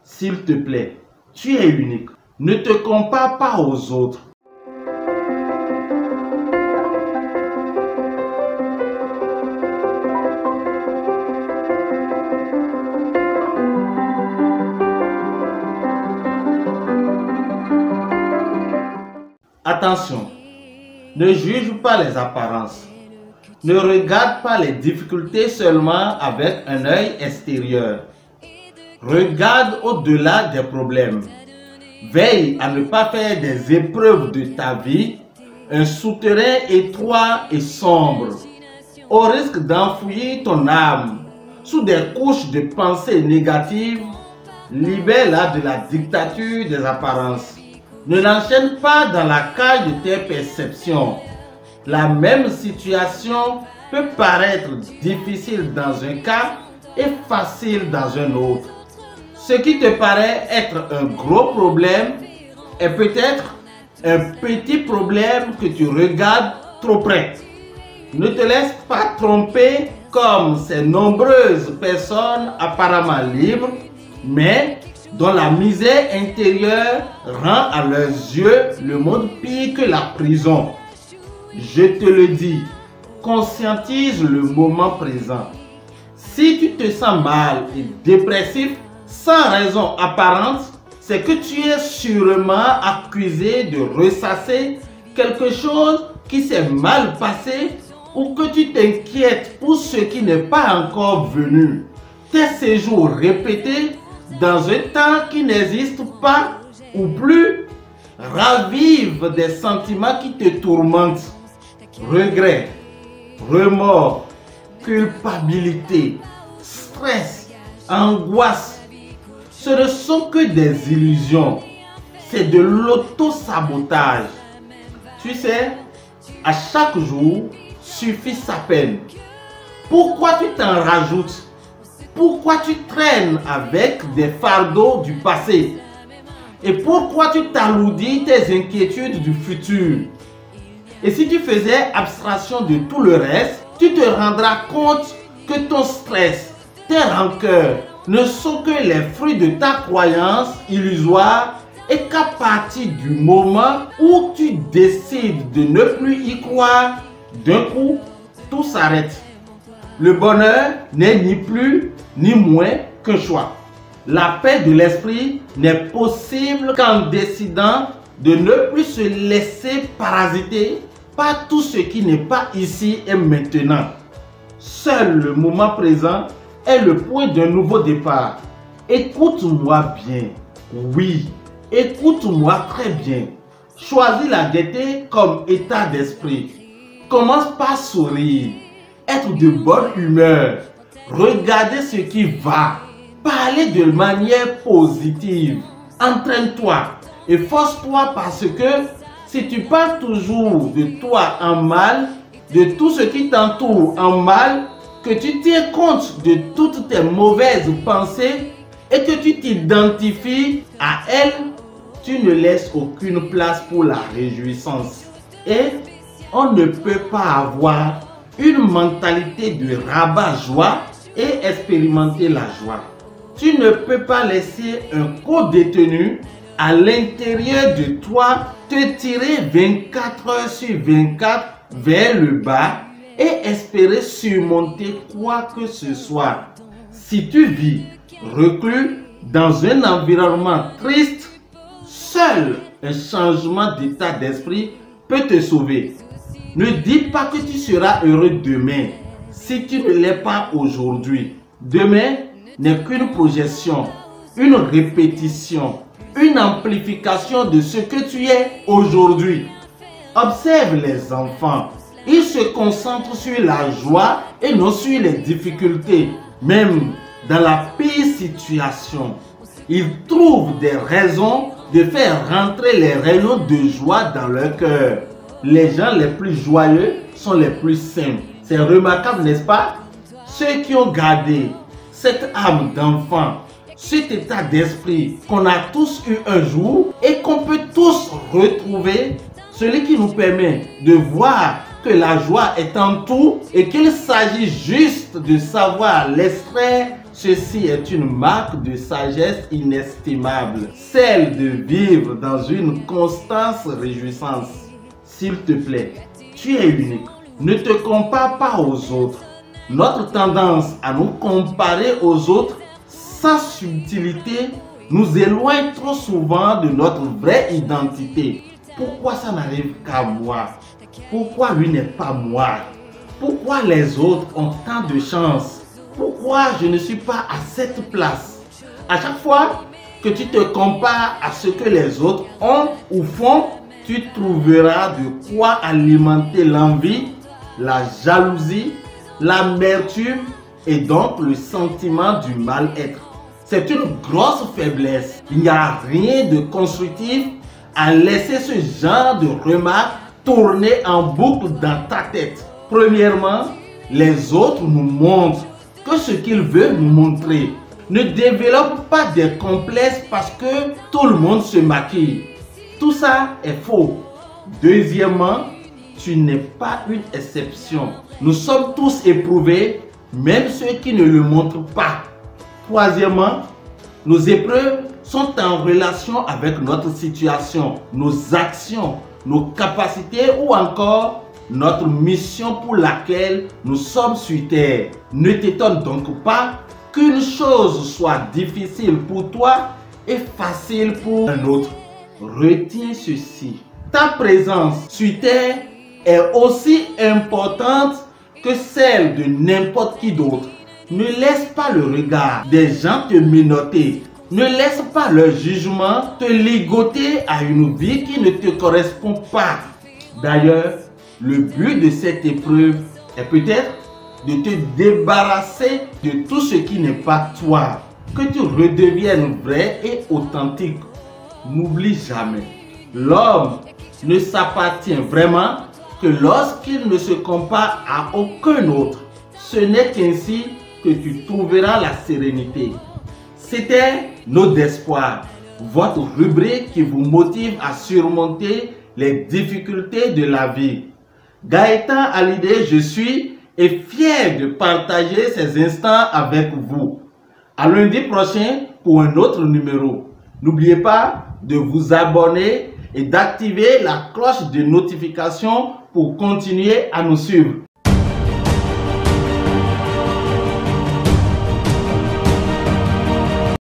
S'il te plaît, tu es unique. Ne te compare pas aux autres. Attention, ne juge pas les apparences. Ne regarde pas les difficultés seulement avec un œil extérieur. Regarde au-delà des problèmes. Veille à ne pas faire des épreuves de ta vie un souterrain étroit et sombre, au risque d'enfouir ton âme sous des couches de pensées négatives. Libère-la de la dictature des apparences. Ne l'enchaîne pas dans la cage de tes perceptions. La même situation peut paraître difficile dans un cas et facile dans un autre. Ce qui te paraît être un gros problème est peut-être un petit problème que tu regardes trop près. Ne te laisse pas tromper comme ces nombreuses personnes apparemment libres, mais dont la misère intérieure rend à leurs yeux le monde pire que la prison. Je te le dis, conscientise le moment présent. Si tu te sens mal et dépressif sans raison apparente, c'est que tu es sûrement accusé de ressasser quelque chose qui s'est mal passé ou que tu t'inquiètes pour ce qui n'est pas encore venu. Tes séjours répétés dans un temps qui n'existe pas ou plus ravivent des sentiments qui te tourmentent. Regret, remords, culpabilité, stress, angoisse. Ce ne sont que des illusions. C'est de l'auto-sabotage. Tu sais, à chaque jour suffit sa peine. Pourquoi tu t'en rajoutes? Pourquoi tu traînes avec des fardeaux du passé? Et pourquoi tu t'alourdis tes inquiétudes du futur? Et si tu faisais abstraction de tout le reste, tu te rendras compte que ton stress, tes rancœurs ne sont que les fruits de ta croyance illusoire et qu'à partir du moment où tu décides de ne plus y croire, d'un coup, tout s'arrête. Le bonheur n'est ni plus ni moins qu'un choix. La paix de l'esprit n'est possible qu'en décidant de ne plus se laisser parasiter par tout ce qui n'est pas ici et maintenant. Seul le moment présent est le point d'un nouveau départ. Écoute-moi bien. Oui, écoute-moi très bien. Choisis la gaieté comme état d'esprit. Commence par sourire, être de bonne humeur, regarder ce qui va, parler de manière positive. Entraîne-toi et force-toi parce que si tu parles toujours de toi en mal, de tout ce qui t'entoure en mal, que tu tiens compte de toutes tes mauvaises pensées et que tu t'identifies à elles, tu ne laisses aucune place pour la réjouissance. Et on ne peut pas avoir une mentalité de rabat-joie et expérimenter la joie. Tu ne peux pas laisser un co-détenu à l'intérieur de toi te tirer 24 heures sur 24 vers le bas et espérer surmonter quoi que ce soit. Si tu vis reclus dans un environnement triste, seul un changement d'état d'esprit peut te sauver. Ne dis pas que tu seras heureux demain si tu ne l'es pas aujourd'hui. Demain n'est qu'une projection, une répétition, une amplification de ce que tu es aujourd'hui. Observe les enfants. Ils se concentrent sur la joie et non sur les difficultés. Même dans la pire situation, ils trouvent des raisons de faire rentrer les rayons de joie dans leur cœur. Les gens les plus joyeux sont les plus simples. C'est remarquable, n'est-ce pas? Ceux qui ont gardé cette âme d'enfant, cet état d'esprit qu'on a tous eu un jour et qu'on peut tous retrouver, celui qui nous permet de voir que la joie est en tout et qu'il s'agit juste de savoir l'extraire Ceci est une marque de sagesse inestimable, celle de vivre dans une constante réjouissance. S'il te plaît, tu es unique. Ne te compare pas aux autres. Notre tendance à nous comparer aux autres sans subtilité nous éloigne trop souvent de notre vraie identité. Pourquoi ça n'arrive qu'à moi? Pourquoi lui n'est pas moi? Pourquoi les autres ont tant de chance? Pourquoi je ne suis pas à cette place? À chaque fois que tu te compares à ce que les autres ont ou font, tu trouveras de quoi alimenter l'envie, la jalousie, l'amertume et donc le sentiment du mal-être. C'est une grosse faiblesse. Il n'y a rien de constructif à laisser ce genre de remarques tourner en boucle dans ta tête. Premièrement, les autres nous montrent que ce qu'ils veulent nous montrer. Ne développe pas des complexes parce que tout le monde se maquille. Tout ça est faux. Deuxièmement, tu n'es pas une exception. Nous sommes tous éprouvés, même ceux qui ne le montrent pas. Troisièmement, nos épreuves sont en relation avec notre situation, nos actions, nos capacités ou encore notre mission pour laquelle nous sommes sur terre. Ne t'étonne donc pas qu'une chose soit difficile pour toi et facile pour un autre. Retiens ceci. Ta présence sur terre est aussi importante que celle de n'importe qui d'autre. Ne laisse pas le regard des gens te menotter. Ne laisse pas leur jugement te ligoter à une vie qui ne te correspond pas. D'ailleurs, le but de cette épreuve est peut-être de te débarrasser de tout ce qui n'est pas toi. Que tu redeviennes vrai et authentique. N'oublie jamais, l'homme ne s'appartient vraiment que lorsqu'il ne se compare à aucun autre. Ce n'est qu'ainsi que tu trouveras la sérénité. C'était Note d'espoir, votre rubrique qui vous motive à surmonter les difficultés de la vie. Gaëtan Hallyday, je suis et fier de partager ces instants avec vous. À lundi prochain pour un autre numéro. N'oubliez pas de vous abonner et d'activer la cloche de notification pour continuer à nous suivre.